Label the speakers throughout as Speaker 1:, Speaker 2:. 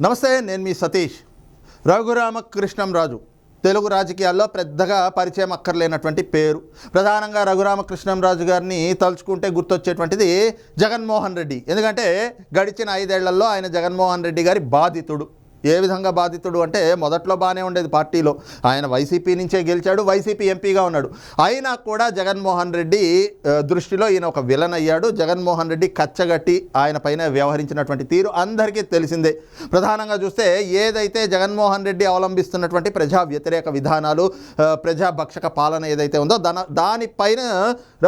Speaker 1: నమస్తే, నేను మీ సతీష్. రఘురామకృష్ణంరాజు తెలుగు రాజకీయాల్లో పెద్దగా పరిచయం అక్కర్లేనటువంటి పేరు. ప్రధానంగా రఘురామకృష్ణంరాజు గారిని తలుచుకుంటే గుర్తొచ్చేటువంటిది జగన్మోహన్ రెడ్డి. ఎందుకంటే గడిచిన 5 ఏళ్లలో ఆయన జగన్మోహన్ రెడ్డి గారి బాధితుడు. ఏ విధంగా బాధితుడు అంటే మొదట్లో బాగానే ఉండేది పార్టీలో. ఆయన వైసీపీ నుంచే గెలిచాడు, వైసీపీ ఎంపీగా ఉన్నాడు. అయినా కూడా జగన్మోహన్ రెడ్డి దృష్టిలో ఈయన ఒక విలన్ అయ్యాడు. జగన్మోహన్ రెడ్డి కచ్చగట్టి ఆయన పైన వ్యవహరించినటువంటి తీరు అందరికీ తెలిసిందే. ప్రధానంగా చూస్తే ఏదైతే జగన్మోహన్ రెడ్డి అవలంబిస్తున్నటువంటి ప్రజా వ్యతిరేక విధానాలు, ప్రజాభక్షక పాలన ఏదైతే ఉందో దానిపైన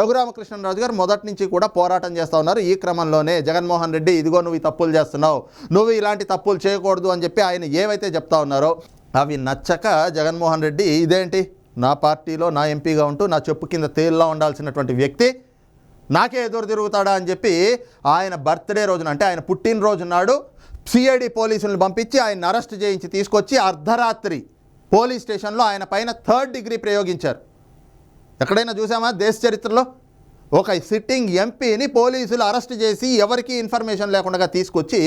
Speaker 1: రఘురామకృష్ణంరాజు గారు మొదటి నుంచి కూడా పోరాటం చేస్తూ ఉన్నారు. ఈ క్రమంలోనే జగన్మోహన్ రెడ్డి, ఇదిగో నువ్వు ఈ తప్పులు చేస్తున్నావు, నువ్వు ఇలాంటి తప్పులు చేయకూడదు అని చెప్పి ఆయన ఏవైతే చెప్తా ఉన్నారో అవి నచ్చక జగన్మోహన్ రెడ్డి, ఇదేంటి నా పార్టీలో నా ఎంపీగా ఉంటూ నా చెప్పు కింద తేలులా ఉండాల్సినటువంటి వ్యక్తి నాకే ఎదురు తిరుగుతాడా అని చెప్పి ఆయన బర్త్డే రోజున, అంటే ఆయన పుట్టినరోజు నాడు సిఐడి పోలీసులను పంపించి ఆయన అరెస్ట్ చేయించి తీసుకొచ్చి అర్ధరాత్రి పోలీస్ స్టేషన్లో ఆయన పైన 3rd డిగ్రీ ప్రయోగించారు. ఎక్కడైనా చూసామా దేశ చరిత్రలో? ఒక సిట్టింగ్ ఎంపీని పోలీసులు అరెస్ట్ చేసి ఎవరికి ఇన్ఫర్మేషన్ లేకుండా తీసుకొచ్చి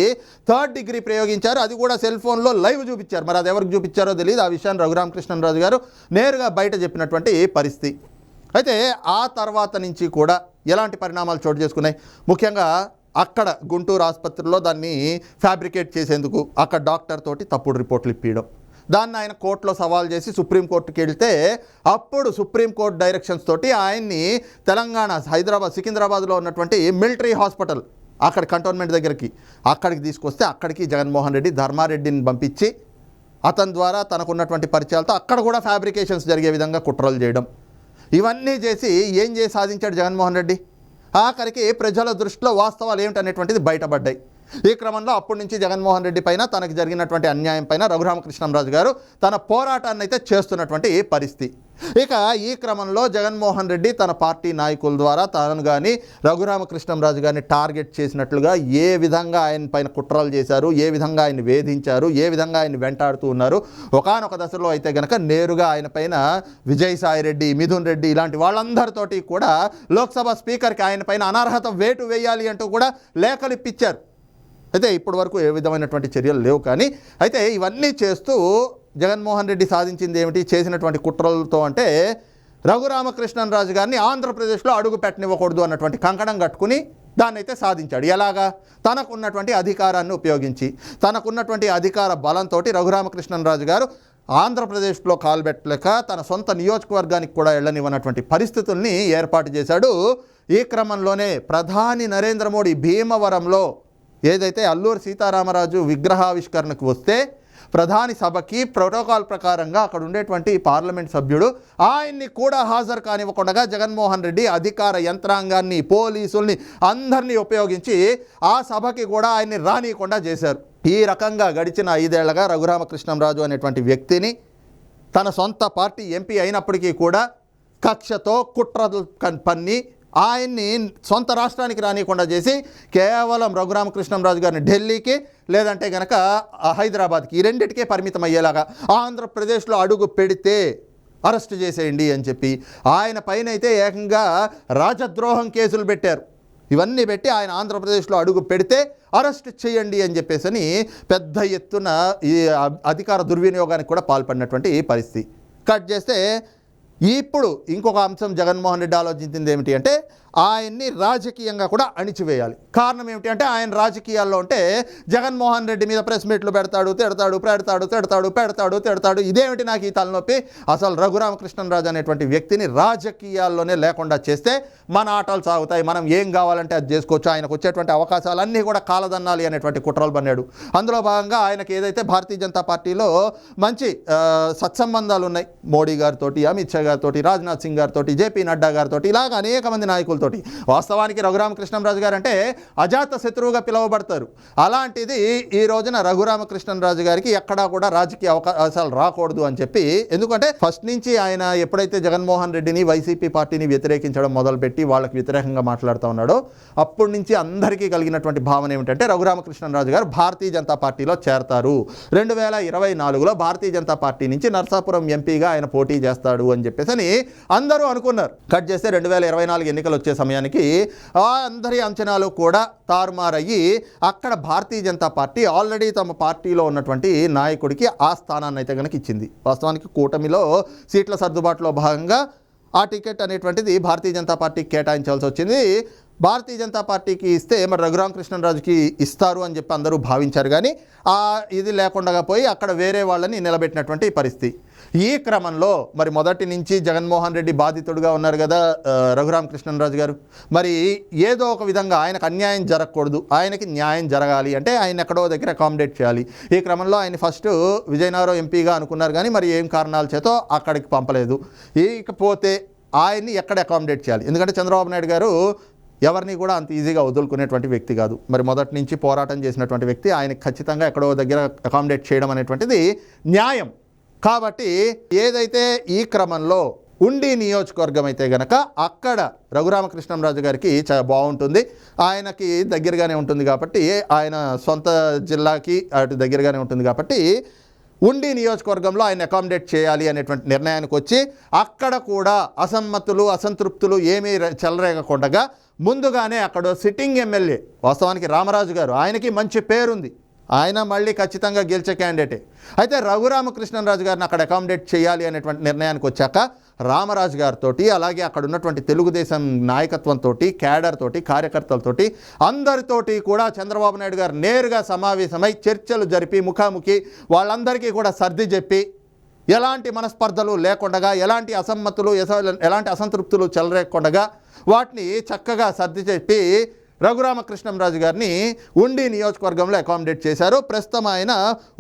Speaker 1: 3rd డిగ్రీ ప్రయోగించారు. అది కూడా సెల్ ఫోన్లో లైవ్ చూపించారు. మరి అది ఎవరికి చూపించారో తెలియదు. ఆ విషయాన్ని రఘురామకృష్ణంరాజు గారు నేరుగా బయట చెప్పినటువంటి పరిస్థితి. అయితే ఆ తర్వాత నుంచి కూడా ఎలాంటి పరిణామాలు చోటు చేసుకున్నాయి? ముఖ్యంగా అక్కడ గుంటూరు ఆసుపత్రిలో దాన్ని ఫ్యాబ్రికేట్ చేసేందుకు అక్కడ డాక్టర్ తోటి తప్పుడు రిపోర్ట్లు ఇప్పించడం, దాన్ని ఆయన కోర్టులో సవాల్ చేసి సుప్రీంకోర్టుకి వెళ్తే అప్పుడు సుప్రీంకోర్టు డైరెక్షన్స్ తోటి ఆయన్ని తెలంగాణ సికింద్రాబాద్లో ఉన్నటువంటి మిలిటరీ హాస్పిటల్, అక్కడ కంటోన్మెంట్ దగ్గరికి, అక్కడికి తీసుకొస్తే అక్కడికి జగన్మోహన్ రెడ్డి ధర్మారెడ్డిని పంపించి అతని ద్వారా తనకున్నటువంటి పరిచయాలతో అక్కడ కూడా ఫ్యాబ్రికేషన్స్ జరిగే విధంగా కుట్రలు చేయడం, ఇవన్నీ చేసి ఏం చేసి సాధించాడు జగన్మోహన్ రెడ్డి? ఆఖరికి ప్రజల దృష్టిలో వాస్తవాలు ఏమిటనేటువంటిది బయటపడ్డాయి. ఈ క్రమంలో అప్పటి నుంచి జగన్మోహన్ రెడ్డి పైన, తనకు జరిగినటువంటి అన్యాయం పైన రఘురామకృష్ణంరాజు గారు తన పోరాటాన్ని అయితే చేస్తున్నటువంటి పరిస్థితి. ఇక ఈ క్రమంలో జగన్మోహన్ రెడ్డి తన పార్టీ నాయకుల ద్వారా తాను కానీ రఘురామకృష్ణంరాజు గారిని టార్గెట్ చేసినట్లుగా ఏ విధంగా ఆయన పైన కుట్రలు చేశారు, ఏ విధంగా ఆయన వేధించారు, ఏ విధంగా ఆయన వెంటాడుతూ ఉన్నారు. ఒకానొక దశలో అయితే గనక నేరుగా ఆయన పైన విజయసాయిరెడ్డి, మిథున్ రెడ్డి ఇలాంటి వాళ్ళందరితోటి కూడా లోక్సభ స్పీకర్కి ఆయన పైన అనర్హత వేటు వేయాలి అంటూ కూడా లేఖలు ఇప్పించారు. అయితే ఇప్పటి వరకు ఏ విధమైనటువంటి చర్యలు లేవు. కానీ అయితే ఇవన్నీ చేస్తూ జగన్మోహన్ రెడ్డి సాధించింది ఏమిటి, చేసినటువంటి కుట్రలతో అంటే రఘురామకృష్ణంరాజు గారిని ఆంధ్రప్రదేశ్లో అడుగు పెట్టనివ్వకూడదు అన్నటువంటి కంకణం కట్టుకుని దాన్ని అయితే సాధించాడు. ఎలాగా? తనకున్నటువంటి అధికారాన్ని ఉపయోగించి, తనకున్నటువంటి అధికార బలంతో రఘురామకృష్ణంరాజు గారు ఆంధ్రప్రదేశ్లో కాలుబెట్టలేక తన సొంత నియోజకవర్గానికి కూడా వెళ్ళనివ్వనటువంటి పరిస్థితుల్ని ఏర్పాటు చేశాడు. ఈ క్రమంలోనే ప్రధాని నరేంద్ర మోడీ భీమవరంలో ఏదైతే అల్లూరి సీతారామరాజు విగ్రహావిష్కరణకు వస్తే ప్రధాని సభకి ప్రోటోకాల్ ప్రకారంగా అక్కడ ఉండేటువంటి పార్లమెంట్ సభ్యుడు ఆయన్ని కూడా హాజరు కానివ్వకుండా జగన్మోహన్ రెడ్డి అధికార యంత్రాంగాన్ని, పోలీసుల్ని అందరినీ ఉపయోగించి ఆ సభకి కూడా ఆయన్ని రానియకుండా చేశారు. ఈ రకంగా గడిచిన 5 ఏళ్లుగా రఘురామకృష్ణంరాజు అనేటువంటి వ్యక్తిని తన సొంత పార్టీ ఎంపీ అయినప్పటికీ కూడా కక్షతో కుట్రలు పన్ని ఆయన్ని సొంత రాష్ట్రానికి రానియకుండా చేసి కేవలం రఘురామకృష్ణంరాజు గారిని ఢిల్లీకి లేదంటే కనుక హైదరాబాద్కి, ఈ రెండింటికే పరిమితం అయ్యేలాగా ఆంధ్రప్రదేశ్లో అడుగు పెడితే అరెస్ట్ చేసేయండి అని చెప్పి ఆయన పైన అయితే ఏకంగా రాజద్రోహం కేసులు పెట్టారు. ఇవన్నీ పెట్టి ఆయన ఆంధ్రప్రదేశ్లో అడుగు పెడితే అరెస్ట్ చేయండి అని చెప్పేసి పెద్ద ఎత్తున ఈ అధికార దుర్వినియోగానికి కూడా పాల్పడినటువంటి పరిస్థితి. కట్ చేస్తే ఇప్పుడు ఇంకొక అంశం జగన్మోహన్ రెడ్డి ఆలోచించింది ఏమిటి అంటే ఆయన్ని రాజకీయంగా కూడా అణిచివేయాలి. కారణం ఏమిటి అంటే ఆయన రాజకీయాల్లో ఉంటే జగన్మోహన్ రెడ్డి మీద ప్రెస్ మీట్లు పెడతాడు, తిడతాడు. ఇదేమిటి నాకు ఈ తలనొప్పి? అసలు రఘురామకృష్ణంరాజు అనేటువంటి వ్యక్తిని రాజకీయాల్లోనే లేకుండా చేస్తే మన ఆటలు సాగుతాయి, మనం ఏం కావాలంటే అది చేసుకోవచ్చు, ఆయనకు వచ్చేటువంటి అవకాశాలన్నీ కూడా కాలదన్నాలి అనేటువంటి కుట్రలు పన్నాడు. అందులో భాగంగా ఆయనకి ఏదైతే భారతీయ జనతా పార్టీలో మంచి సత్సంబంధాలు ఉన్నాయి, మోడీ గారితో, అమిత్ షా గారితో, రాజ్నాథ్ సింగ్ గారితో, జేపీ నడ్డా గారితో, ఇలాగ అనేక మంది నాయకులతో. వాస్తవానికి రఘురామకృష్ణంరాజు గారు అంటే అజాత శత్రువుగా పిలువబడతారు. అలాంటిది ఈ రోజున రఘురామకృష్ణంరాజు గారికి ఎక్కడా కూడా రాజకీయ అవకాశాలు రాకూడదు అని చెప్పి, ఎందుకంటే ఫస్ట్ నుంచి ఆయన ఎప్పుడైతే జగన్మోహన్ రెడ్డిని, వైసీపీ పార్టీని వ్యతిరేకించడం మొదలుపెట్టి వాళ్ళకి వ్యతిరేకంగా మాట్లాడుతూ ఉన్నాడో అప్పటి నుంచి అందరికీ కలిగినటువంటి భావన ఏమిటంటే రఘురామకృష్ణంరాజు గారు భారతీయ జనతా పార్టీలో చేరతారు, 2024లో భారతీయ జనతా పార్టీ నుంచి నర్సాపురం ఎంపీగా ఆయన పోటీ చేస్తాడు అని చెప్పేసి అందరూ అనుకున్నారు. కట్ చేస్తే 2024 ఎన్నికలు వచ్చేసరికి సమయానికి ఆ అందరి అంచనాలు కూడా తారుమారయ్యి అక్కడ భారతీయ జనతా పార్టీ ఆల్రెడీ తమ పార్టీలో ఉన్నటువంటి నాయకుడికి ఆ స్థానాన్ని అయితే కనుక ఇచ్చింది. వాస్తవానికి కూటమిలో సీట్ల సర్దుబాటులో భాగంగా ఆ టికెట్ అనేటువంటిది భారతీయ జనతా పార్టీకి కేటాయించాల్సి వచ్చింది. భారతీయ జనతా పార్టీకి ఇస్తే మరి రఘురామకృష్ణరాజుకి ఇస్తారు అని చెప్పి అందరూ భావించారు. కానీ ఇది లేకుండా పోయి అక్కడ వేరే వాళ్ళని నిలబెట్టినటువంటి పరిస్థితి. ఈ క్రమంలో మరి మొదటి నుంచి జగన్మోహన్ రెడ్డి బాధితుడుగా ఉన్నారు కదా రఘురామకృష్ణరాజు గారు. మరి ఏదో ఒక విధంగా ఆయనకు అన్యాయం జరగకూడదు, ఆయనకి న్యాయం జరగాలి అంటే ఆయన ఎక్కడో దగ్గర అకామిడేట్ చేయాలి. ఈ క్రమంలో ఆయన ఫస్ట్ విజయనగరం ఎంపీగా అనుకున్నారు, కానీ మరి ఏం కారణాల చేతో అక్కడికి పంపలేదు. ఇకపోతే ఆయన్ని ఎక్కడ అకామిడేట్ చేయాలి? ఎందుకంటే చంద్రబాబు నాయుడు గారు ఎవరిని కూడా అంత ఈజీగా వదులుకునేటువంటి వ్యక్తి కాదు. మరి మొదటి నుంచి పోరాటం చేసినటువంటి వ్యక్తి, ఆయనకి ఖచ్చితంగా ఎక్కడో దగ్గర అకామిడేట్ చేయడం అనేటువంటిది న్యాయం. కాబట్టి ఏదైతే ఈ క్రమంలో ఉండి నియోజకవర్గం అయితే గనక అక్కడ రఘురామకృష్ణరాజు గారికి చాలా బాగుంటుంది, ఆయనకి దగ్గరగానే ఉంటుంది కాబట్టి, ఆయన సొంత జిల్లాకి అటు దగ్గరగానే ఉంటుంది కాబట్టి ఉండి నియోజకవర్గంలో ఆయన అకామిడేట్ చేయాలి అనేటువంటి నిర్ణయానికి వచ్చి అక్కడ కూడా అసమ్మతులు అసంతృప్తులు ఏమీ చెలరేగకుండా ముందుగానే అక్కడ సిట్టింగ్ ఎమ్మెల్యే వాస్తవానికి రామరాజు గారు, ఆయనకి మంచి పేరుంది, ఆయన మళ్ళీ ఖచ్చితంగా గెలిచే క్యాండిడేటే. అయితే రఘురామకృష్ణరాజు గారిని అక్కడ అకామిడేట్ చేయాలి అనేటువంటి నిర్ణయానికి వచ్చాక రామరాజు గారితో, అలాగే అక్కడ ఉన్నటువంటి తెలుగుదేశం నాయకత్వంతో, క్యాడర్ తోటి, కార్యకర్తలతోటి అందరితోటి కూడా చంద్రబాబు నాయుడు గారు నేరుగా సమావేశమై చర్చలు జరిపి ముఖాముఖి వాళ్ళందరికీ కూడా సర్ది చెప్పి ఎలాంటి మనస్పర్ధలు లేకుండా, ఎలాంటి అసమ్మతులు ఎలాంటి అసంతృప్తులు చెలరేయకుండా వాటిని చక్కగా సర్ది చెప్పి రఘురామకృష్ణరాజు గారిని ఉండి నియోజకవర్గంలో అకామిడేట్ చేశారు. ప్రస్తుతం ఆయన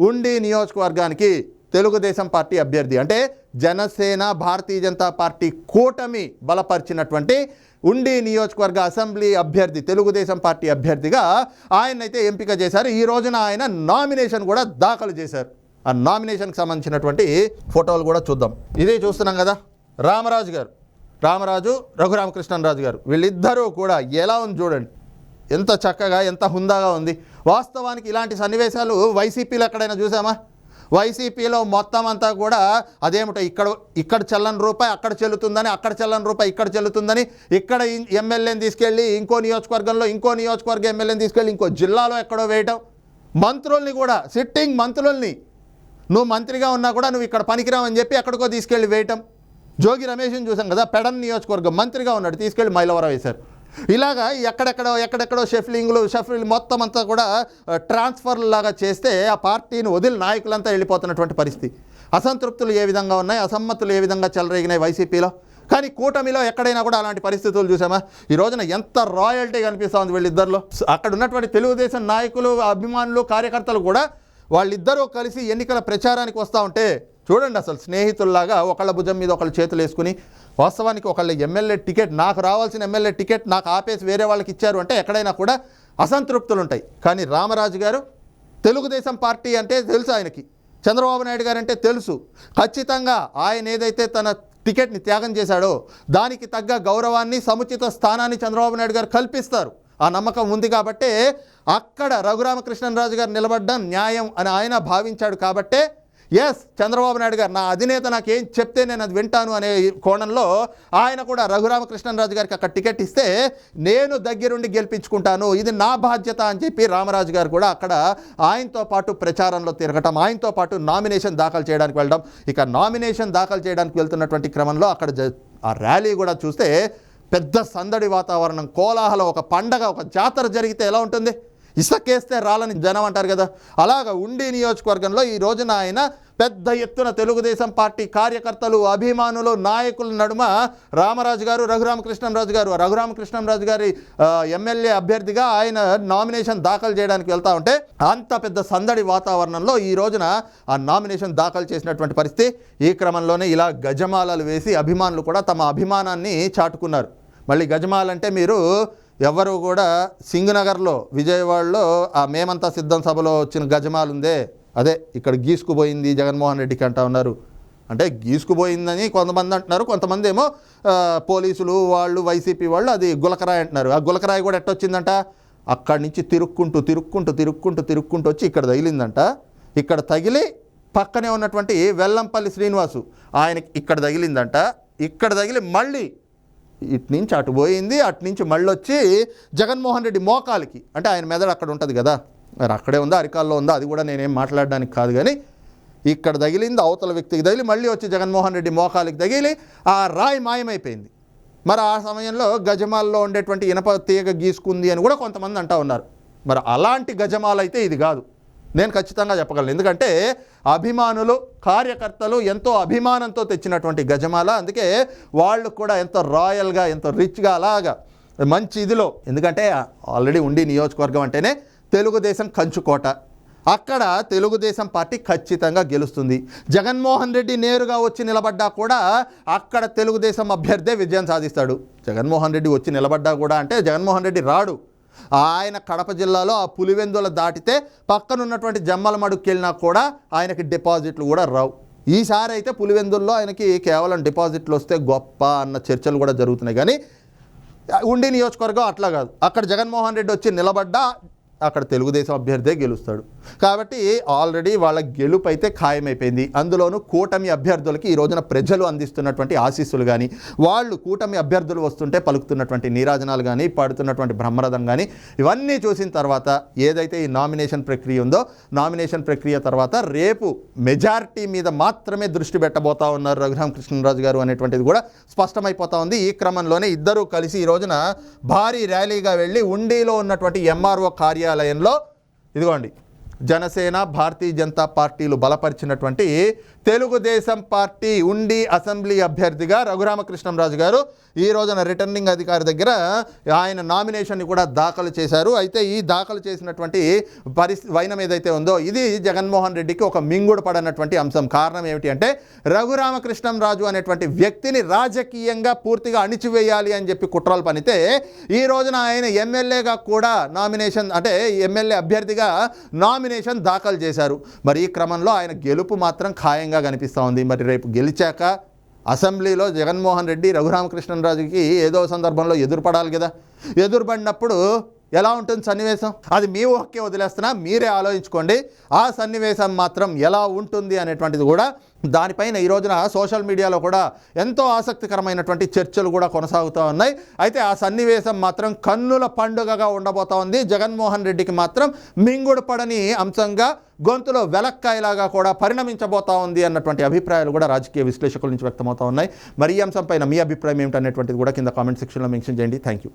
Speaker 1: ఉండి నియోజకవర్గానికి తెలుగుదేశం పార్టీ అభ్యర్థి, అంటే జనసేన భారతీయ జనతా పార్టీ కూటమి బలపరిచినటువంటి ఉండి నియోజకవర్గ అసెంబ్లీ అభ్యర్థి, తెలుగుదేశం పార్టీ అభ్యర్థిగా ఆయనైతే ఎంపిక చేశారు. ఈ రోజున ఆయన నామినేషన్ కూడా దాఖలు చేశారు. ఆ నామినేషన్కి సంబంధించినటువంటి ఫోటోలు కూడా చూద్దాం. ఇదే చూస్తున్నాం కదా, రామరాజు రఘురామకృష్ణరాజు గారు, వీళ్ళిద్దరూ కూడా ఎలా ఉంది చూడండి, ఎంత చక్కగా ఎంత హుందాగా ఉంది. వాస్తవానికి ఇలాంటి సన్నివేశాలు వైసీపీలో ఎక్కడైనా చూసామా? వైసీపీలో మొత్తం అంతా కూడా అదేమిటో ఇక్కడ చెల్లని రూపాయి అక్కడ చెల్లుతుందని, అక్కడ చెల్లని రూపాయి ఇక్కడ చెల్లుతుందని, ఇక్కడ ఎమ్మెల్యేని తీసుకెళ్ళి ఇంకో నియోజకవర్గంలో, ఇంకో నియోజకవర్గ ఎమ్మెల్యేని తీసుకెళ్ళి ఇంకో జిల్లాలో ఎక్కడో వేయటం, మంత్రుల్ని కూడా సిట్టింగ్ మంత్రుల్ని నువ్వు మంత్రిగా ఉన్నా కూడా నువ్వు ఇక్కడ పనికిరావని చెప్పి ఎక్కడికో తీసుకెళ్ళి వేయటం. జోగి రమేష్ని చూసాం కదా, పెడన్ నియోజకవర్గం మంత్రిగా ఉన్నాడు, తీసుకెళ్ళి మైలవరం వేశారు. ఇలాగా ఎక్కడెక్కడో షఫిల్ మొత్తం అంతా కూడా ట్రాన్స్ఫర్లు లాగా చేస్తే ఆ పార్టీని వదిలి నాయకులంతా వెళ్ళిపోతున్నటువంటి పరిస్థితి. అసంతృప్తులు ఏ విధంగా ఉన్నాయి, అసమ్మతులు ఏ విధంగా చెలరేగినాయి వైసీపీలో. కానీ కూటమిలో ఎక్కడైనా కూడా అలాంటి పరిస్థితులు చూసామా? ఈ రోజున ఎంత రాయల్టీ కనిపిస్తూ ఉంది వీళ్ళిద్దరిలో. అక్కడ ఉన్నటువంటి తెలుగుదేశం నాయకులు, అభిమానులు, కార్యకర్తలు కూడా వాళ్ళిద్దరూ కలిసి ఎన్నికల ప్రచారానికి వస్తూ ఉంటే చూడండి, అసలు స్నేహితుల్లాగా ఒకళ్ళ భుజం మీద ఒకళ్ళు చేతులు వేసుకుని, వాస్తవానికి ఒకళ్ళ ఎమ్మెల్యే టికెట్, నాకు రావాల్సిన ఎమ్మెల్యే టికెట్ నాకు ఆపేసి వేరే వాళ్ళకి ఇచ్చారు అంటే ఎక్కడైనా కూడా అసంతృప్తులు ఉంటాయి. కానీ రామరాజు గారు తెలుగుదేశం పార్టీ అంటే తెలుసు ఆయనకి, చంద్రబాబు నాయుడు గారు అంటే తెలుసు. ఖచ్చితంగా ఆయన ఏదైతే తన టికెట్ని త్యాగం చేశాడో దానికి తగ్గ గౌరవాన్ని, సముచిత స్థానాన్ని చంద్రబాబు నాయుడు గారు కల్పిస్తారు. ఆ నమ్మకం ఉంది కాబట్టే అక్కడ రఘురామకృష్ణరాజు గారు నిలబడ్డం న్యాయం అని ఆయన భావించాడు. కాబట్టే ఎస్, చంద్రబాబు నాయుడు గారు నా అధినేత నాకు ఏం చెప్తే నేను అది వింటాను అనే కోణంలో ఆయన కూడా రఘురామకృష్ణరాజు గారికి అక్కడ టికెట్ ఇస్తే నేను దగ్గరుండి గెలిపించుకుంటాను, ఇది నా బాధ్యత అని చెప్పి రామరాజు గారు కూడా అక్కడ ఆయనతో పాటు ప్రచారంలో తిరగటం, ఆయనతో పాటు నామినేషన్ దాఖలు చేయడానికి వెళ్ళడం. ఇక నామినేషన్ దాఖలు చేయడానికి వెళ్తున్నటువంటి క్రమంలో అక్కడ ఆ ర్యాలీ కూడా చూస్తే పెద్ద సందడి వాతావరణం, కోలాహలం, ఒక పండగ, ఒక జాతర జరిగితే ఎలా ఉంటుంది? ఇసకేస్తే రాలని జనం అంటారు కదా, అలాగ ఉండి నియోజకవర్గంలో ఈ రోజున ఆయన పెద్ద ఎత్తున తెలుగుదేశం పార్టీ కార్యకర్తలు, అభిమానులు, నాయకుల నడుమ రామరాజు గారు, రఘురామకృష్ణరాజు గారి ఎమ్మెల్యే అభ్యర్థిగా ఆయన నామినేషన్ దాఖలు చేయడానికి వెళ్తూ ఉంటే అంత పెద్ద సందడి వాతావరణంలో ఈ రోజున ఆ నామినేషన్ దాఖలు చేసినటువంటి పరిస్థితి. ఈ క్రమంలోనే ఇలా గజమాలలు వేసి అభిమానులు కూడా తమ అభిమానాన్ని చాటుకున్నారు. మళ్ళీ గజమాలంటే మీరు ఎవరు కూడా సింగనగర్లో, విజయవాడలో ఆ మేమంతా సిద్ధం సభలో వచ్చిన గజమాలు ఉందే, అదే ఇక్కడ గీసుకుపోయింది జగన్మోహన్ రెడ్డికి అంటా ఉన్నారు. అంటే గీసుకుపోయిందని కొంతమంది అంటున్నారు, కొంతమంది ఏమో పోలీసులు వాళ్ళు, వైసీపీ వాళ్ళు అది గులకరాయి అంటున్నారు. ఆ గులకరాయి కూడా ఎట్టొచ్చిందంట, అక్కడి నుంచి తిరుక్కుంటూ వచ్చి ఇక్కడ తగిలిందంట. ఇక్కడ తగిలి పక్కనే ఉన్నటువంటి వెల్లంపల్లి శ్రీనివాసు ఆయనకి ఇక్కడ తగిలిందంట. ఇక్కడ తగిలి మళ్ళీ ఇటు నుంచి అటు పోయింది, అటు నుంచి మళ్ళీ వచ్చి జగన్మోహన్ రెడ్డి మోకాలికి, అంటే ఆయన మెదడు అక్కడ ఉంటుంది కదా, మరి అక్కడే ఉందా అరికాల్లో ఉందా అది కూడా నేనేం మాట్లాడడానికి కాదు, కానీ ఇక్కడ తగిలింది అవతల వ్యక్తికి తగిలి మళ్ళీ వచ్చి జగన్మోహన్ రెడ్డి మోకాలికి తగిలి ఆ రాయి మాయమైపోయింది. మరి ఆ సమయంలో గజమాల్లో ఉండేటువంటి ఇనప తీగ గీసుకుంది అని కూడా కొంతమంది అంటూ ఉన్నారు. మరి అలాంటి గజమాలు అయితే ఇది కాదు, నేను ఖచ్చితంగా చెప్పగలను. ఎందుకంటే అభిమానులు కార్యకర్తలు ఎంతో అభిమానంతో తెచ్చినటువంటి గజమాల, అందుకే వాళ్ళు కూడా ఎంతో రాయల్గా ఎంతో రిచ్గా అలాగా మంచి ఇదిలో, ఎందుకంటే ఆల్రెడీ ఉండి నియోజకవర్గం అంటేనే తెలుగుదేశం కంచుకోట, అక్కడ తెలుగుదేశం పార్టీ ఖచ్చితంగా గెలుస్తుంది. జగన్మోహన్ రెడ్డి నేరుగా వచ్చి నిలబడ్డా కూడా అక్కడ తెలుగుదేశం అభ్యర్థే విజయం సాధిస్తాడు. జగన్మోహన్ రెడ్డి వచ్చి నిలబడ్డా కూడా అంటే జగన్మోహన్ రెడ్డి రాడు, ఆయన కడప జిల్లాలో ఆ పులివెందుల దాటితే పక్కనున్నటువంటి జమ్మలమడుగుకి వెళ్ళినా కూడా ఆయనకి డిపాజిట్లు కూడా రావు. ఈసారి అయితే పులివెందుల్లో ఆయనకి కేవలం డిపాజిట్లు వస్తే గొప్ప అన్న చర్చలు కూడా జరుగుతున్నాయి. కానీ ఉండి నియోజకవర్గం అట్లా కాదు, అక్కడ జగన్మోహన్ రెడ్డి వచ్చి నిలబడ్డా అక్కడ తెలుగుదేశం అభ్యర్థే గెలుస్తాడు. కాబట్టి ఆల్రెడీ వాళ్ళ గెలుపు అయితే ఖాయమైపోయింది. అందులోనూ కూటమి అభ్యర్థులకి ఈ రోజున ప్రజలు అందిస్తున్నటువంటి ఆశీస్సులు కానీ, వాళ్ళు కూటమి అభ్యర్థులు వస్తుంటే పలుకుతున్నటువంటి నీరాజనాలు కానీ, పాడుతున్నటువంటి బ్రహ్మరథం కానీ, ఇవన్నీ చూసిన తర్వాత ఏదైతే ఈ నామినేషన్ ప్రక్రియ ఉందో, నామినేషన్ ప్రక్రియ తర్వాత రేపు మెజారిటీ మీద మాత్రమే దృష్టి పెట్టబోతా ఉన్నారు రఘురామకృష్ణరాజు గారు అనేటువంటిది కూడా స్పష్టమైపోతా ఉంది. ఈ క్రమంలోనే ఇద్దరూ కలిసి ఈ రోజున భారీ ర్యాలీగా వెళ్ళి ఉండిలో ఉన్నటువంటి ఎంఆర్ఓ కార్యాలయంలో ఇదిగోండి జనసేన భారతీయ జనతా పార్టీలు బలపరిచినటువంటి తెలుగుదేశం పార్టీ ఉండి అసెంబ్లీ అభ్యర్థిగా రఘురామకృష్ణంరాజు గారు ఈ రోజున రిటర్నింగ్ అధికారి దగ్గర ఆయన నామినేషన్ని కూడా దాఖలు చేశారు. అయితే ఈ దాఖలు చేసినటువంటి వైనం ఏదైతే ఉందో ఇది జగన్మోహన్ రెడ్డికి ఒక మింగుడు పడనటువంటి అంశం. కారణం ఏమిటి అంటే రఘురామకృష్ణంరాజు అనేటువంటి వ్యక్తిని రాజకీయంగా పూర్తిగా అణిచివేయాలి అని చెప్పి కుట్రలు పనితే ఈ రోజున ఆయన ఎమ్మెల్యేగా కూడా నామినేషన్ అంటే ఎమ్మెల్యే అభ్యర్థిగా నామినేషన్ దాఖలు చేశారు. మరి ఈ క్రమంలో ఆయన గెలుపు మాత్రం ఖాయంగా కనిపిస్తూ ఉంది. మరి రేపు గెలిచాక అసెంబ్లీలో జగన్మోహన్ రెడ్డి రఘురామకృష్ణరాజుకి ఏదో సందర్భంలో ఎదురుపడాలి కదా, ఎదురుపడినప్పుడు ఎలా ఉంటుంది సన్నివేశం, అది మీ ఊహకే వదిలేస్తున్నా, మీరే ఆలోచించుకోండి. ఆ సన్నివేశం మాత్రం ఎలా ఉంటుంది అనేటువంటిది కూడా దానిపైన ఈ రోజున సోషల్ మీడియాలో కూడా ఎంతో ఆసక్తికరమైనటువంటి చర్చలు కూడా కొనసాగుతూ ఉన్నాయి. అయితే ఆ సన్నివేశం మాత్రం కన్నుల పండుగగా ఉండబోతా ఉంది. జగన్మోహన్ రెడ్డికి మాత్రం మింగుడు పడని అంశంగా గొంతులో వెలక్కాయలాగా కూడా పరిణమించబోతా ఉంది అన్నటువంటి అభిప్రాయాలు కూడా రాజకీయ విశ్లేషకుల నుంచి వ్యక్తమవుతూ ఉన్నాయి. మరి ఈ అంశంపైన మీ అభిప్రాయం ఏమిటనేటువంటిది కూడా కింద కామెంట్ సెక్షన్లో మెన్షన్ చేయండి. Thank you.